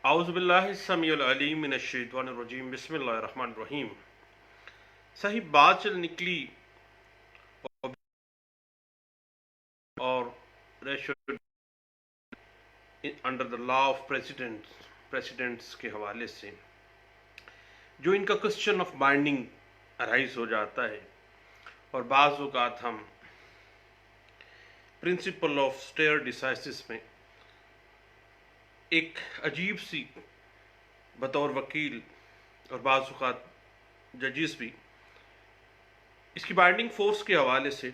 औज़ुबिल्लाहिस्समीउल अलीम मिनश्शैतानिर्रजीम बिस्मिल्लाहिर्रहमानिर्रहीम। सही बात चल निकली और under the law of precedents के हवाले से जो इनका क्वेश्चन ऑफ बाइंडिंग अराइज हो जाता है और बाज़ औक़ात हम प्रिंसिपल ऑफ स्टेयर डिसाइसिस में एक अजीब सी बतौर वकील और बाज़ औक़ात जजिस भी इसकी बाइंडिंग फोर्स के हवाले से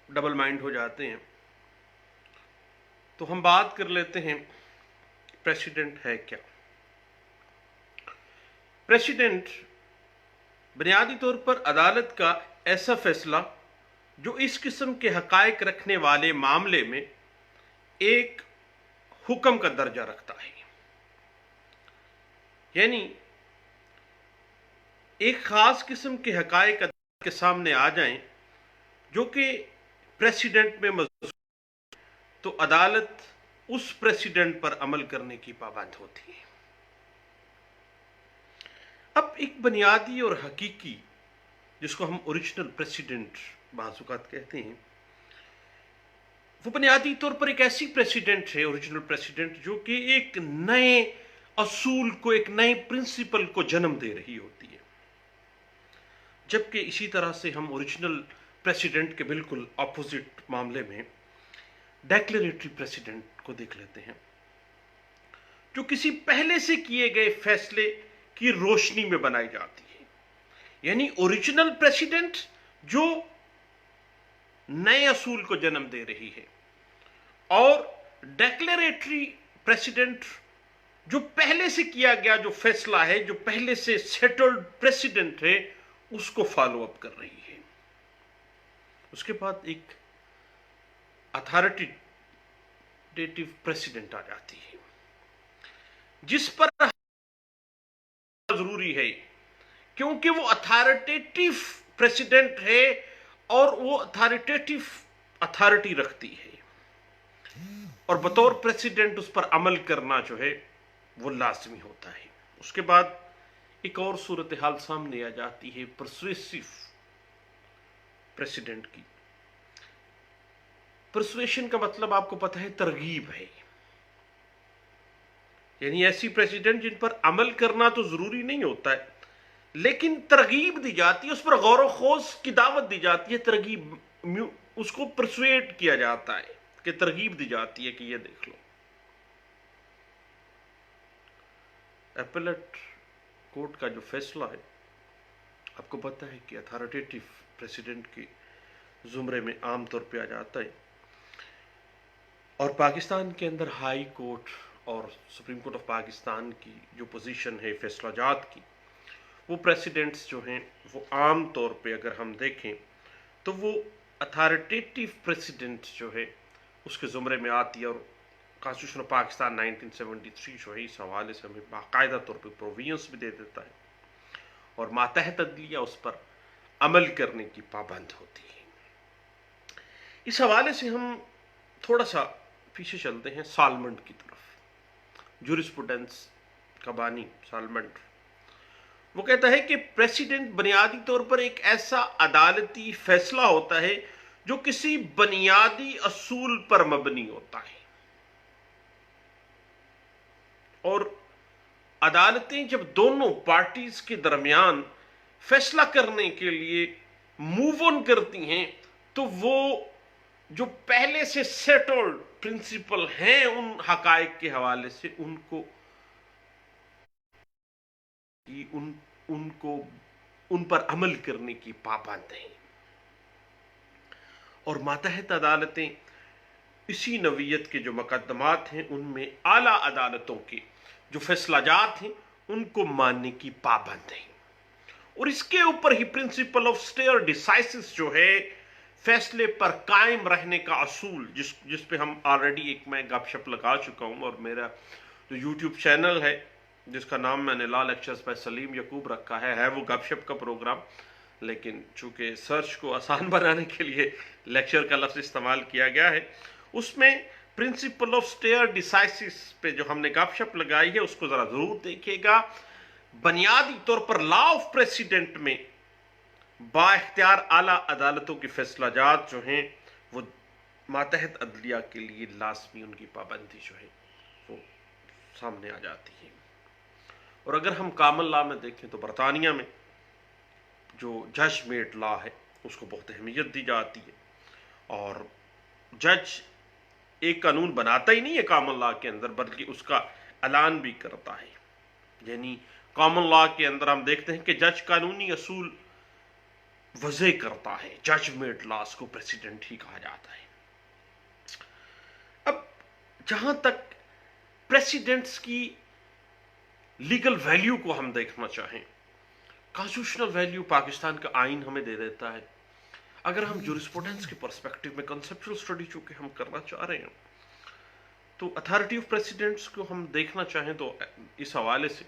डबल माइंड हो जाते हैं। तो हम बात कर लेते हैं प्रेसिडेंट है क्या। प्रेसिडेंट बुनियादी तौर पर अदालत का ऐसा फैसला जो इस किस्म के हकायक रखने वाले मामले में एक हुक्म का दर्जा रखता है, यानी एक खास किस्म के हकायक के सामने आ जाएं जो कि प्रेसिडेंट में मौजूद, तो अदालत उस प्रेसिडेंट पर अमल करने की पाबंद होती है। अब एक बुनियादी और हकीकी जिसको हम ओरिजिनल प्रेसिडेंट बाज़-औक़ात कहते हैं, वो बुनियादी तौर पर एक ऐसी प्रेसिडेंट है, ओरिजिनल प्रेसिडेंट, जो कि एक नए असूल को, एक नए प्रिंसिपल को जन्म दे रही होती है। जबकि इसी तरह से हम ओरिजिनल प्रेसिडेंट के बिल्कुल ऑपोजिट मामले में डेक्लेरेटरी प्रेसिडेंट को देख लेते हैं, जो किसी पहले से किए गए फैसले की रोशनी में बनाई जाती है। यानी ओरिजिनल प्रेसिडेंट जो नए असूल को जन्म दे रही है, और डेक्लेरेटरी प्रेसिडेंट जो पहले से किया गया जो फैसला है, जो पहले से सेटल्ड प्रेसिडेंट है, उसको फॉलो अप कर रही है। उसके बाद एक अथॉरिटेटिव प्रेसिडेंट आ जाती है, जिस पर जरूरी है क्योंकि वो अथॉरिटेटिव प्रेसिडेंट है और वो अथॉरिटेटिव अथॉरिटी रखती है, और बतौर प्रेसिडेंट उस पर अमल करना जो है वो लाजमी होता है। उसके बाद एक और सूरत हाल सामने आ जाती है परसुएसिव प्रेसिडेंट की। परसुएशन का मतलब आपको पता है, तरगीब है, यानी ऐसी प्रेसिडेंट जिन पर अमल करना तो जरूरी नहीं होता है, लेकिन तरगीब दी जाती है, उस पर गौर खोज की दावत दी जाती है, तरगीब, उसको परसुएट किया जाता है कि तरगीब दी जाती है कि ये देख लो। एपेलेट कोर्ट का जो फैसला है, आपको पता है कि अथॉरिटेटिव प्रेसिडेंट के जुमरे में आमतौर पे आ जाता है, और पाकिस्तान के अंदर हाई कोर्ट और सुप्रीम कोर्ट ऑफ पाकिस्तान की जो पोजीशन है फैसला जात की, वो प्रेसिडेंट्स जो हैं वो आम तौर पे अगर हम देखें तो वो अथॉरिटेटिव प्रेसिडेंट जो है उसके ज़ुमरे में आती है। और कॉन्स्टिट्यूशन ऑफ पाकिस्तान 1973 जो है इस हवाले से हमें बाकायदा तौर पे प्रोविजंस भी दे देता है, और मातहत अदलिया उस पर अमल करने की पाबंद होती है। इस हवाले से हम थोड़ा सा पीछे चलते हैं सालमंड की तरफ। जूरिस्प्रूडेंस का बानी सालमंड, वो कहता है कि प्रेसिडेंट बुनियादी तौर पर एक ऐसा अदालती फैसला होता है जो किसी बुनियादी असूल पर मबनी होता है, और अदालतें जब दोनों पार्टीज के दरमियान फैसला करने के लिए मूव ऑन करती हैं, तो वो जो पहले से सेटल्ड प्रिंसिपल हैं उन हकायक के हवाले से उन पर अमल करने की पाबंद है। और मातहत अदालतें इसी नवीयत के जो मुकदमात हैं उनमें आला अदालतों के जो फैसलाजात हैं उनको मानने की पाबंद है। और इसके ऊपर ही प्रिंसिपल ऑफ स्टेयर डिसाइसिस जो है, फैसले पर कायम रहने का असूल, जिस पे हम ऑलरेडी एक मैं गपशप लगा चुका हूं, और मेरा जो यूट्यूब चैनल है जिसका नाम मैंने लॉ लेक्चर्स बाय सलीम यकूब रखा है वो गपशप का प्रोग्राम, लेकिन चूंकि सर्च को आसान बनाने के लिए लेक्चर का लफ्ज़ इस्तेमाल किया गया है, उसमें प्रिंसिपल ऑफ स्टेयर डिसाइसिस पे जो हमने गपशप लगाई है उसको जरा जरूर देखिएगा। बुनियादी तौर पर लॉ ऑफ प्रेसिडेंट में बाइख्तियार आला अदालतों की फैसलाजात जो हैं वो मातहत अदलिया के लिए लाजमी उनकी पाबंदी जो है वो सामने आ जाती है। और अगर हम कॉमन लॉ में देखें तो बरतानिया में जो जज मेड लॉ है उसको बहुत अहमियत दी जाती है, और जज एक कानून बनाता ही नहीं है कॉमन लॉ के अंदर, बल्कि उसका ऐलान भी करता है। यानी कॉमन लॉ के अंदर हम देखते हैं कि जज कानूनी असूल वज़े करता है, जज मेड लॉस को प्रेसिडेंट ही कहा जाता है। अब जहां तक प्रेसिडेंट्स की लीगल वैल्यू को हम देखना चाहें, कॉन्स्टिट्यूशनल वैल्यू पाकिस्तान का आइन हमें दे देता है। अगर हम जूरिस्प्रूडेंस के पर्सपेक्टिव में कंसेप्चुअल स्टडी चूंकि हम करना चाह रहे हैं, तो अथॉरिटी ऑफ प्रेसिडेंट्स को हम देखना चाहें तो इस हवाले से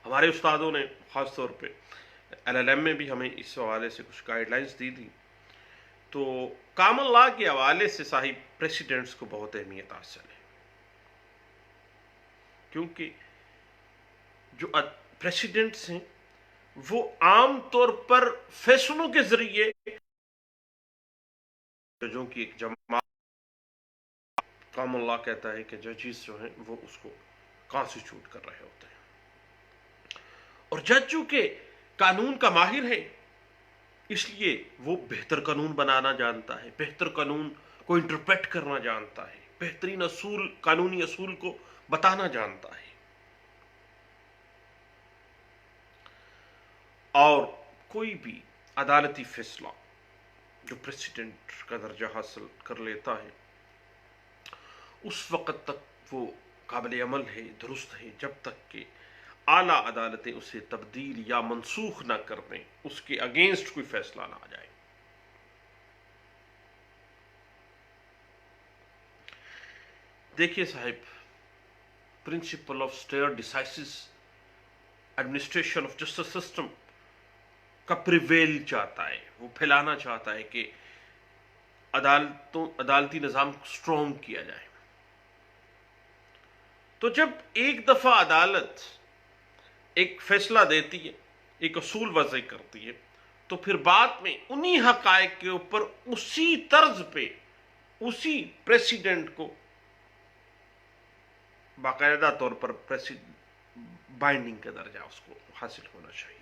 हमारे उस्तादों ने खासतौर पे LLM में भी हमें इस हवाले से कुछ गाइडलाइंस दी थी। तो कॉमन लॉ के हवाले से साहिब प्रेसिडेंट्स को बहुत अहमियत हासिल है, क्योंकि जो प्रेसिडेंट्स हैं वो आम तौर पर फैसलों के जरिए जजों की एक जमात, कॉमन लॉ कहता है कि जजेस जो हैं वो उसको कॉन्स्टिट्यूट कर रहे होते हैं, और जज चूंकि कानून का माहिर है इसलिए वो बेहतर कानून बनाना जानता है, बेहतर कानून को इंटरप्रेट करना जानता है, बेहतरीन असूल, कानूनी असूल को बताना जानता है। और कोई भी अदालती फैसला जो प्रेसिडेंट का दर्जा हासिल कर लेता है उस वक्त तक वो काबिल अमल है, दुरुस्त है, जब तक कि आला अदालतें उसे तब्दील या मनसूख ना कर दें, उसके अगेंस्ट कोई फैसला ना आ जाए। देखिए साहिब, principle of stare decisis administration of justice system का प्रिवेल चाहता है, वो फैलाना चाहता है कि अदालती निज़ाम को स्ट्रॉन्ग किया जाए। तो जब एक दफा अदालत एक फैसला देती है, एक असूल वज़े करती है, तो फिर बाद में उन्हीं हकायक के ऊपर उसी तर्ज पे उसी प्रेसिडेंट को बाकायदा तौर पर बाइंडिंग का दर्जा उसको हासिल होना चाहिए।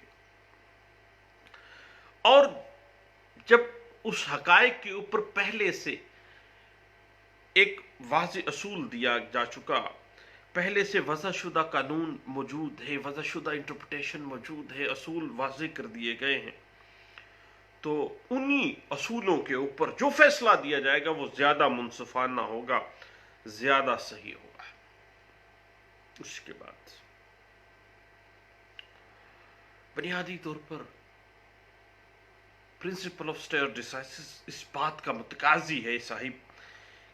और जब उस हकायक के ऊपर पहले से एक वाज़ेह असूल दिया जा चुका, पहले से वज़ाशुदा कानून मौजूद है, वज़ाशुदा इंटरप्रिटेशन मौजूद है, असूल वाज़ेह कर दिए गए हैं, तो उन्हीं असूलों के ऊपर जो फैसला दिया जाएगा वो ज्यादा मुनसिफाना होगा, ज्यादा सही होगा। उसके बाद बुनियादी तौर पर प्रिंसिपल ऑफ स्टेयर डिसाइसिस इस बात का मुतकाजी है साहिब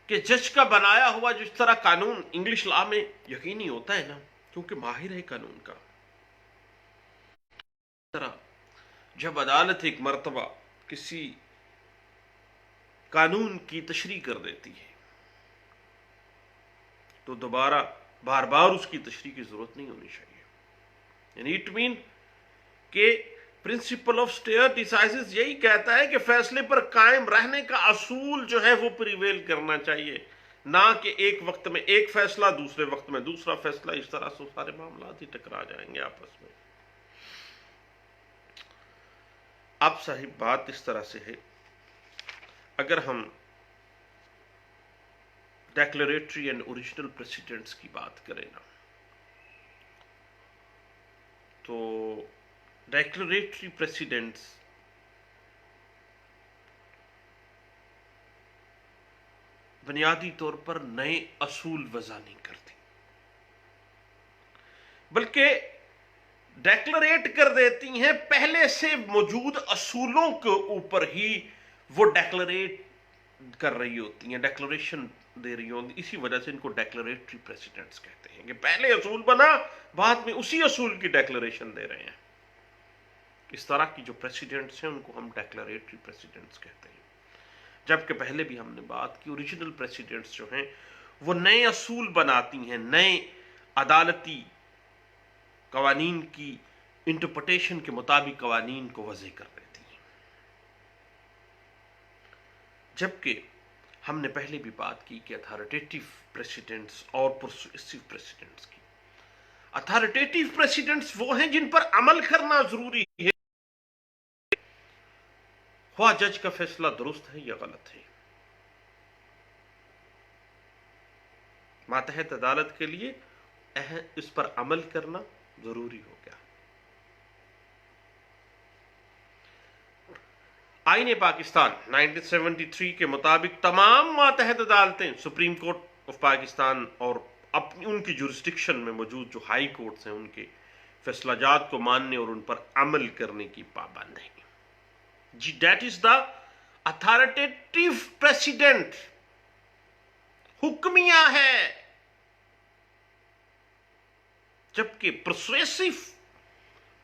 कि जज का बनाया हुआ जिस तरह कानून इंग्लिश लॉ में यकीनी होता है ना, क्योंकि माहिर है कानून का, तरह जब अदालत एक मर्तबा किसी कानून की तशरीह कर देती है तो दोबारा बार बार उसकी तशरीह की जरूरत नहीं होनी चाहिए। यानी इट मीन के प्रिंसिपल ऑफ स्टेयर डिसाइसिस यही कहता है कि फैसले पर कायम रहने का असूल जो है वो प्रिवेल करना चाहिए, ना कि एक वक्त में एक फैसला दूसरे वक्त में दूसरा फैसला, इस तरह से सारे मामला ही टकरा जाएंगे आपस में। अब साहिब बात इस तरह से है, अगर हम डेक्लेरेटरी एंड ओरिजिनल प्रेसिडेंट्स की बात करें ना, तो डेक्लेरेटरी प्रेसिडेंट्स बुनियादी तौर पर नए असूल वज़ा नहीं करती, बल्कि डेक्लरेट कर देती हैं पहले से मौजूद असूलों के ऊपर ही वो डेक्लरेट कर रही होती हैं, डेक्लरेशन दे रही होती। इसी वजह से इनको डेक्लरेटरी प्रेसिडेंट्स कहते हैं कि पहले असूल बना, बाद में उसी असूल की डेक्लरेशन दे रहे हैं। इस तरह की जो प्रेसिडेंट्स हैं उनको हम डेक्लरेटरी प्रेसिडेंट्स कहते हैं। जबकि पहले भी हमने बात की, ओरिजिनल प्रेसिडेंट्स जो हैं वो नए असूल बनाती हैं, नए अदालती कवानीन की इंटरप्रिटेशन के मुताबिक कवानीन को वज़े कर देती हैं। जबकि हमने पहले भी बात की कि अथॉरिटेटिव प्रेसिडेंट्स और परसुएसिव प्रेसिडेंट्स की। अथॉरिटेटिव प्रेसिडेंट्स वो हैं जिन पर अमल करना जरूरी है, ख्वाह जज का फैसला दुरुस्त है या गलत है। मातहत अदालत के लिए इस पर अमल करना जरूरी हो गया। आईन पाकिस्तान 1973 के मुताबिक तमाम मातहत अदालतें, सुप्रीम कोर्ट ऑफ पाकिस्तान और अपनी उनकी जुरिस्डिक्शन में मौजूद जो हाई कोर्ट्स हैं, उनके फैसलाजात को मानने और उन पर अमल करने की पाबंद है। जी, that is the authoritative president, हुक्मिया है। जबकि परसुएसिव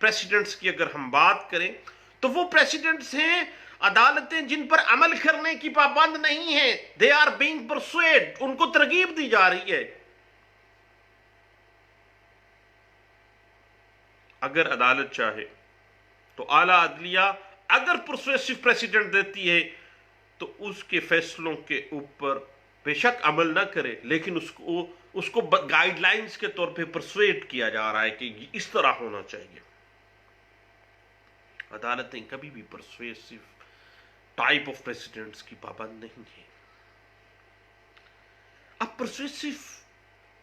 प्रेसिडेंट्स की अगर हम बात करें तो वो प्रेसिडेंट्स हैं, अदालतें जिन पर अमल करने की पाबंद नहीं है, दे आर बीइंग परसुएड, उनको तरगीब दी जा रही है। अगर अदालत चाहे तो आला अदलिया अगर परसुएसिव प्रेसिडेंट देती है तो उसके फैसलों के ऊपर बेशक अमल ना करे, लेकिन उसको गाइडलाइंस के तौर पे परसुएड किया जा रहा है कि इस तरह होना चाहिए। अदालतें कभी भी परसुएसिव टाइप ऑफ प्रेसिडेंट्स की पाबंद नहीं है। अब परसुएसिव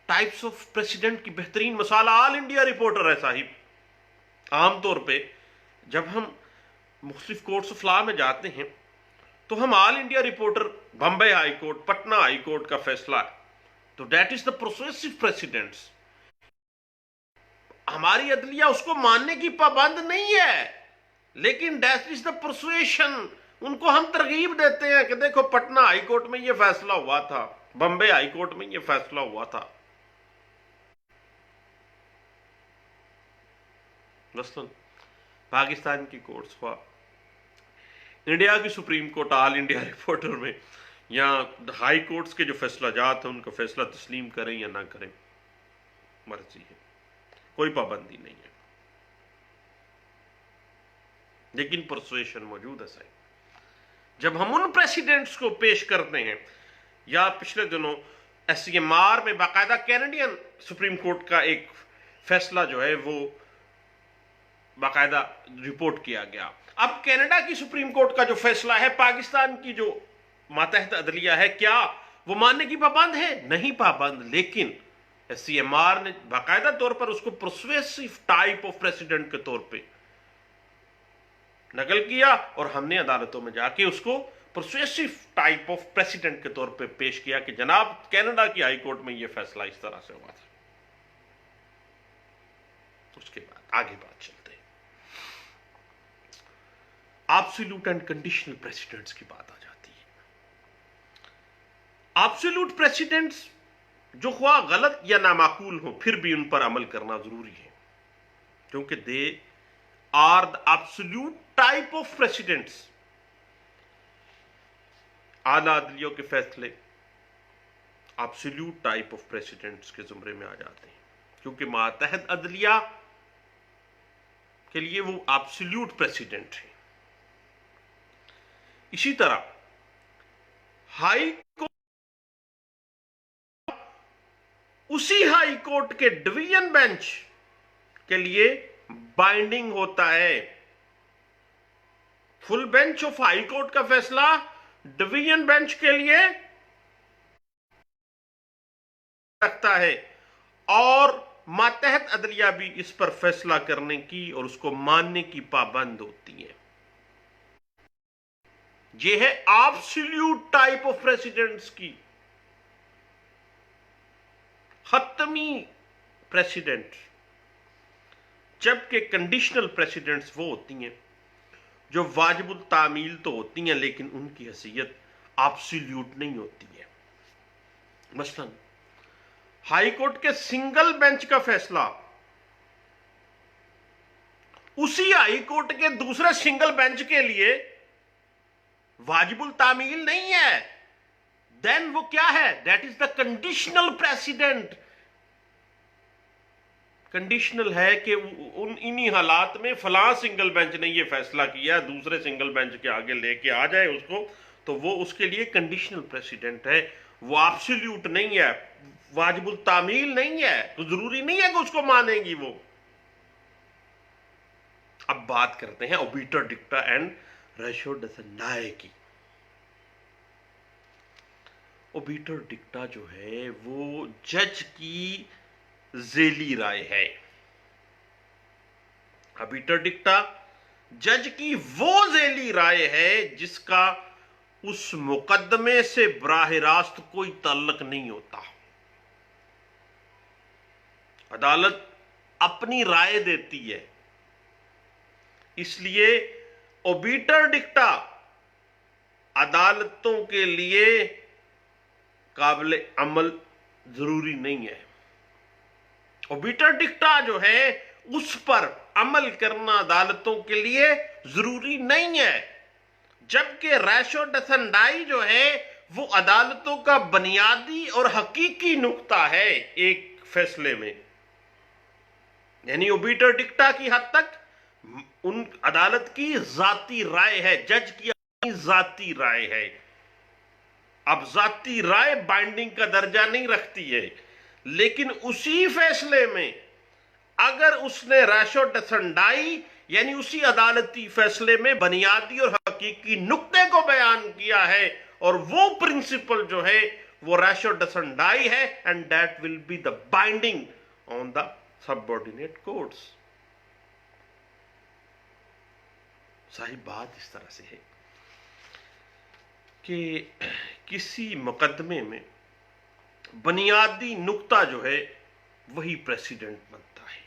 टाइप्स ऑफ प्रेसिडेंट की बेहतरीन मिसाल ऑल इंडिया रिपोर्टर है साहिब। आमतौर पे जब हम मुख्तलिफ कोर्ट्स ऑफ लॉ में जाते हैं तो हम All India Reporter, Bombay High Court, Patna High Court का फैसला है, तो that is the persuasive precedents. हमारी अदलिया उसको मानने की पाबंद नहीं है, लेकिन दैट इज द परसुएशन। उनको हम तरगीब देते हैं कि देखो पटना हाई कोर्ट में यह फैसला हुआ था, बम्बई हाई कोर्ट में यह फैसला हुआ था। मसलन पाकिस्तान की कोर्ट्स हुआ, इंडिया की supreme court, all India reporter में, या हाई कोर्ट्स के जो फैसला जात हैं उनका फैसला तस्लीम करें या ना करें, मर्जी है, कोई पाबंदी नहीं है। लेकिन परसुएशन मौजूद है सही। जब हम उन प्रेसिडेंट्स को पेश करते हैं, या पिछले दिनों SCMR में बाकायदा कैनेडियन सुप्रीम कोर्ट का एक फैसला जो है वो बाकायदा रिपोर्ट किया गया। अब कनाडा की सुप्रीम कोर्ट का जो फैसला है, पाकिस्तान की जो मातहत अदलिया है, क्या वो मानने की पाबंद है? नहीं पाबंद, लेकिन SCMR ने बाकायदा तौर पर उसको परसुएसिव टाइप ऑफ प्रेसिडेंट के तौर पे नकल किया और हमने अदालतों में जाके उसको परसुएसिव टाइप ऑफ प्रेसिडेंट के तौर पे पेश किया कि जनाब कनाडा की हाई कोर्ट में यह फैसला इस तरह से हुआ था। उसके बाद आगे बात चलते हैं, एब्सोल्यूट एंड कंडीशनल प्रेसिडेंट्स की बात आ जाती है। एब्सोल्यूट प्रेसिडेंट्स जो ख्वाह गलत या नामाकूल हो, फिर भी उन पर अमल करना जरूरी है, क्योंकि they are the absolute type of precedents. आला अदलियों के फैसले एब्सोल्यूट टाइप ऑफ प्रेसिडेंट्स के जुमरे में आ जाते हैं, क्योंकि मातहत अदलिया के लिए वो एब्सोल्यूट प्रेसिडेंट है। इसी तरह हाई कोर्ट उसी हाई कोर्ट के डिवीजन बेंच के लिए बाइंडिंग होता है। Full bench of high Court का फैसला डिवीजन बेंच के लिए रखता है, और मातहत अदलिया भी इस पर फैसला करने की और उसको मानने की पाबंद होती है। यह है एब्सोल्यूट टाइप ऑफ प्रेसिडेंट्स की खत्मी प्रेसिडेंट। जबकि कंडीशनल प्रेसिडेंट्स वो होती हैं जो वाजिबुल तामील तो होती हैं, लेकिन उनकी हैसियत एब्सोल्यूट नहीं होती है। मसलन हाई कोर्ट के सिंगल बेंच का फैसला उसी हाई कोर्ट के दूसरे सिंगल बेंच के लिए वाजिबुल तामील नहीं है, देन वो क्या है? That is the conditional president. Conditional है कि उन इन्हीं हालात में फलां सिंगल बेंच ने ये फैसला किया, दूसरे सिंगल बेंच के आगे लेके आ जाए उसको, तो वो उसके लिए कंडीशनल प्रेसिडेंट है। वो एब्सोल्यूट नहीं है, वाजिबुल तामील नहीं है, तो जरूरी नहीं है कि उसको मानेंगी वो। अब बात करते हैं ओबिटर डिक्टा एंड रेशो डसेंडाए की। ओबिटर डिक्टा जो है वो जज की जेली राय है। ओबिटर डिक्टा जज की वो जेली राय है जिसका उस मुकदमे से बराह रास्त कोई ताल्लुक नहीं होता। अदालत अपनी राय देती है, इसलिए ओबिटर डिक्टा अदालतों के लिए काबिल अमल जरूरी नहीं है। ओबिटर डिक्टा जो है उस पर अमल करना अदालतों के लिए जरूरी नहीं है, जबकि रेशो डसेंडाई जो है वो अदालतों का बुनियादी और हकीकी नुक्ता है एक फैसले में। यानी ओबिटर डिक्टा की हद तक उन अदालत की जाती राय है, जज की अपनी जाती राय है। अब जाती राय बाइंडिंग का दर्जा नहीं रखती है, लेकिन उसी फैसले में अगर उसने रेशो डसेंडाई यानी उसी अदालती फैसले में बुनियादी और हकीकी नुक्ते को बयान किया है, और वो प्रिंसिपल जो है वो रेशो डसेंडाई है, and that will be the binding on the subordinate courts. सारी बात इस तरह से है कि किसी मुकदमे में बुनियादी नुक्ता जो है वही प्रेसिडेंट बनता है,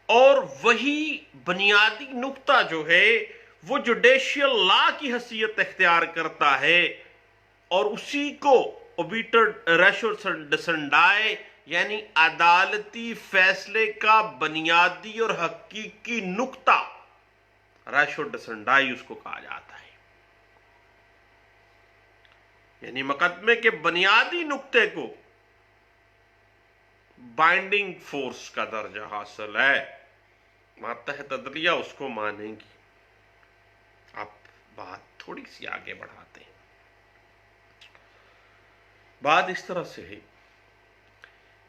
और वही बुनियादी नुक्ता जो है वो जुडिशियल लॉ की हैसियत इख्तियार करता है, और उसी को ओबिटर रेशो डसेंडाए यानी अदालती फैसले का बुनियादी और हकीकी नुक्ता रेशो डसेंडाई उसको कहा जाता है। यानी मुकदमे के बुनियादी नुक्ते को बाइंडिंग फोर्स का दर्जा हासिल है, मातहत अदलिया उसको मानेंगी। अब बात थोड़ी सी आगे बढ़ाते हैं। बात इस तरह से है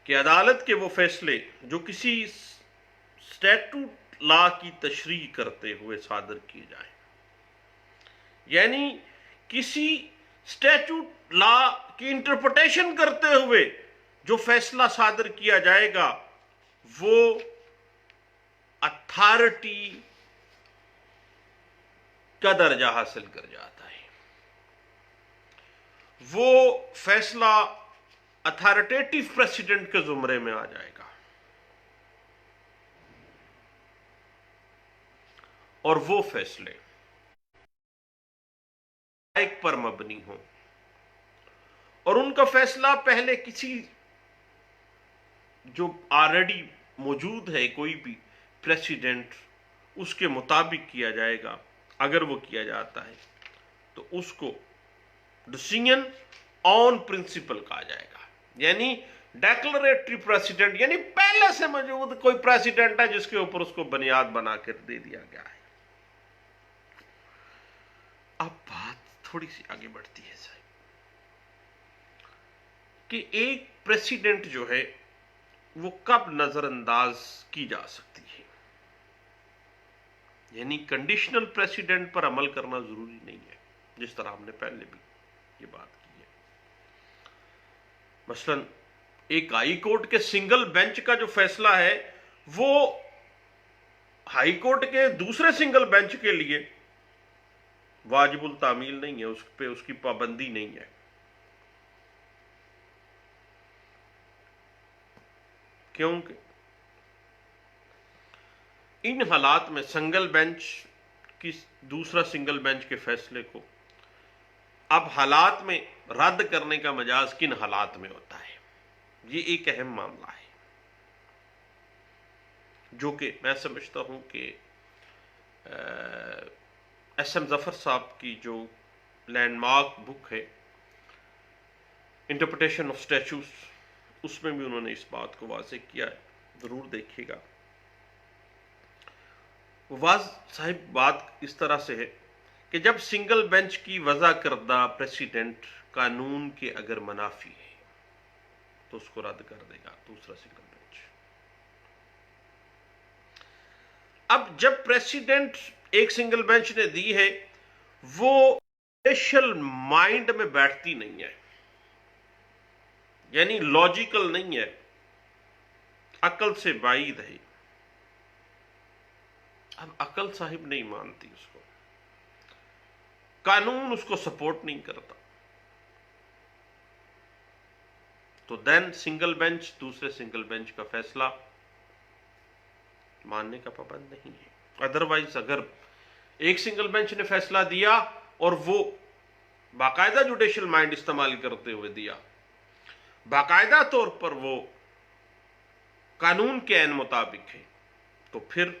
कि अदालत के वो फैसले जो किसी स्टैट्यूट लॉ की तशरीह करते हुए सादर किए जाए, यानी किसी स्टैट्यूट लॉ की इंटरप्रिटेशन करते हुए जो फैसला सादर किया जाएगा, वो अथॉरिटी का दर्जा हासिल कर जाता है। वो फैसला अथॉरिटेटिव प्रेसिडेंट के जुमरे में आ जाएगा, और वो फैसले एक पर मबनी हो, और उनका फैसला पहले किसी जो ऑलरेडी मौजूद है कोई भी प्रेसिडेंट उसके मुताबिक किया जाएगा। अगर वो किया जाता है तो उसको डिसीजन ऑन प्रिंसिपल कहा जाएगा, यानी डेक्लरेटरी प्रेसिडेंट, यानी पहले से मौजूद कोई प्रेसिडेंट है जिसके ऊपर उसको बुनियाद बनाकर दे दिया गया है। अब बात थोड़ी सी आगे बढ़ती है साहब कि एक प्रेसिडेंट जो है वो कब नजरअंदाज की जा सकती है। यानी कंडीशनल प्रेसिडेंट पर अमल करना जरूरी नहीं है, जिस तरह हमने पहले भी ये बात की है। मसलन एक हाई कोर्ट के सिंगल बेंच का जो फैसला है वो हाई कोर्ट के दूसरे सिंगल बेंच के लिए वाजिबुल तामील नहीं है, उस पे उसकी पाबंदी नहीं है। क्योंकि इन हालात में सिंगल बेंच की दूसरा सिंगल बेंच के फैसले को अब हालात में रद्द करने का मजाज किन हालात में होता है, ये एक अहम मामला है जो कि मैं समझता हूं कि एस.एम. जफर साहब की जो लैंडमार्क बुक है इंटरप्रिटेशन ऑफ स्टैच्यूज, उसमें भी उन्होंने इस बात को वाज़ेह किया है, ज़रूर देखिएगा। वाज साहिब बात इस तरह से है कि जब सिंगल बेंच की वज़ा करदा प्रेसिडेंट कानून के अगर मनाफी है तो उसको रद्द कर देगा दूसरा सिंगल बेंच। अब जब प्रेसिडेंट एक सिंगल बेंच ने दी है, वो स्पेशल माइंड में बैठती नहीं है, यानी लॉजिकल नहीं है, अकल से बाइद है। अब अकल साहिब नहीं मानती उसको, कानून उसको सपोर्ट नहीं करता, तो देन सिंगल बेंच दूसरे सिंगल बेंच का फैसला मानने का पाबंद नहीं है। अदरवाइज अगर एक सिंगल बेंच ने फैसला दिया और वो बाकायदा जुडिशियल माइंड इस्तेमाल करते हुए दिया, बाकायदा तौर पर वो कानून के ऐन मुताबिक है, तो फिर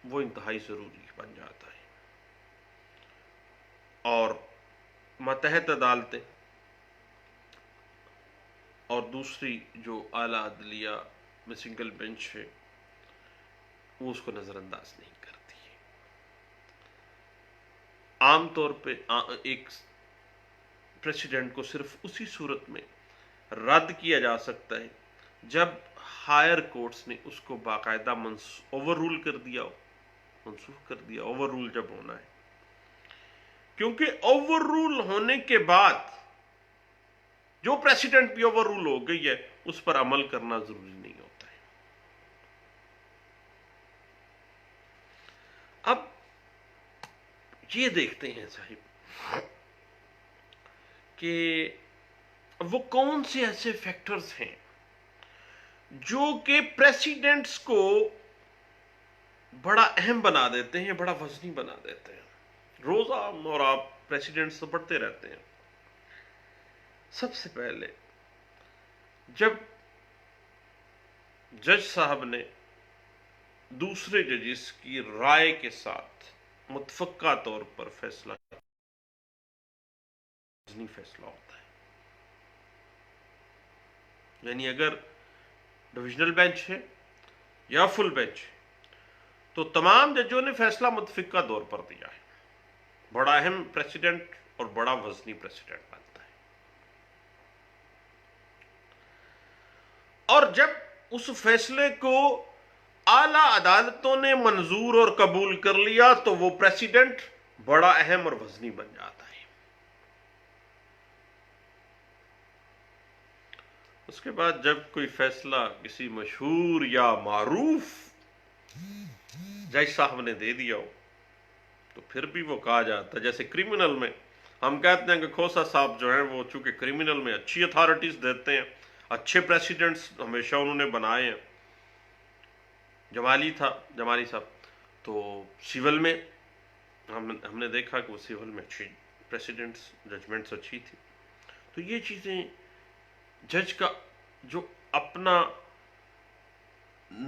वो इंतहाई जरूरी बन जाता है। और मतहत अदालतें और दूसरी जो आला अदलिया में सिंगल बेंच है, वो उसको नजरअंदाज नहीं करती है। आमतौर पे एक प्रेसिडेंट को सिर्फ उसी सूरत में रद्द किया जा सकता है जब हायर कोर्ट्स ने उसको बाकायदा ओवर रूल कर दिया हो, मनसूख कर दिया। ओवर रूल जब होना है, क्योंकि ओवर रूल होने के बाद जो प्रेसिडेंट भी ओवर रूल हो गई है उस पर अमल करना जरूरी नहीं होता है। अब ये देखते हैं साहिब कि वो कौन से ऐसे फैक्टर्स हैं जो कि प्रेसिडेंट्स को बड़ा अहम बना देते हैं, बड़ा वजनी बना देते हैं। रोजा और आप प्रेसिडेंट्स तो पढ़ते रहते हैं। सबसे पहले जब जज साहब ने दूसरे जजिस की राय के साथ मुतफक्का तौर पर फैसला फैसला होता है, यानी अगर डिविजनल बेंच है या फुल बेंच है तो तमाम जजों ने फैसला मुतफक्का तौर पर दिया है, बड़ा अहम प्रेसिडेंट और बड़ा वजनी प्रेसिडेंट बनता है। और जब उस फैसले को आला अदालतों ने मंजूर और कबूल कर लिया तो वो प्रेसिडेंट बड़ा अहम और वजनी बन जाता है। उसके बाद जब कोई फैसला किसी मशहूर या मारूफ जज साहब ने दे दिया हो तो फिर भी वो कहा जाता है, जैसे क्रिमिनल में हम कहते हैं कि खोसा साहब जो हैं वो चूंकि क्रिमिनल में अच्छी अथॉरिटीज देते हैं, अच्छे प्रेसिडेंट्स हमेशा उन्होंने बनाए हैं। जमाली साहब तो सिविल में हमने देखा कि वो सिविल में अच्छी प्रेसिडेंट्स, जजमेंट्स अच्छी थी। तो ये चीजें जज का जो अपना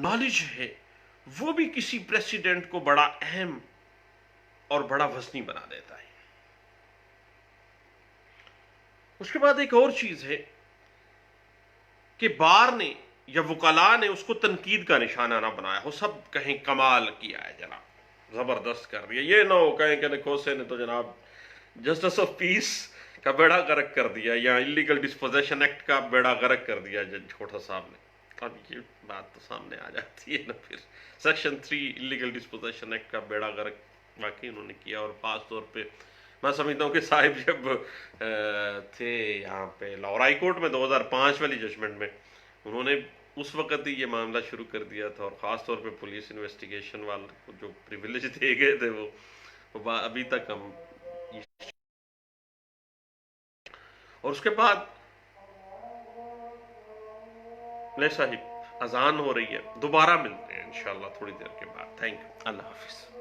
नॉलेज है वो भी किसी प्रेसिडेंट को बड़ा अहम और बड़ा वजनी बना देता है। उसके बाद एक और चीज है कि बार ने या वकला ने उसको तनकीद का निशाना ना बनाया हो, सब कहें कमाल किया है जनाब, जबरदस्त कर दिया। ये ना हो कहें कि खोसे ने तो जनाब जस्टिस ऑफ पीस का बेड़ा गर्क कर दिया या इलीगल डिस्पोजेशन एक्ट का बेड़ा गर्क कर दिया जज खोटा साहब ने। अब ये बात तो सामने आ जाती है ना, फिर सेक्शन 3 इलीगल डिस्पोजेशन एक्ट का बेड़ा गर्क वाकई उन्होंने किया। और खास तौर पे मैं समझता हूँ कि साहिब जब थे यहाँ पे लाहौर हाई कोर्ट में 2005 वाली जजमेंट में, उन्होंने उस वक्त ही ये मामला शुरू कर दिया था। और ख़ास तौर पे पुलिस इन्वेस्टिगेशन वाले को जो प्रिविलेज दे गए थे वो अभी तक हम। और उसके बाद ले साहिब अजान हो रही है, दोबारा मिलते हैं इंशाल्लाह थोड़ी देर के बाद। Thank you, Allah Hafiz.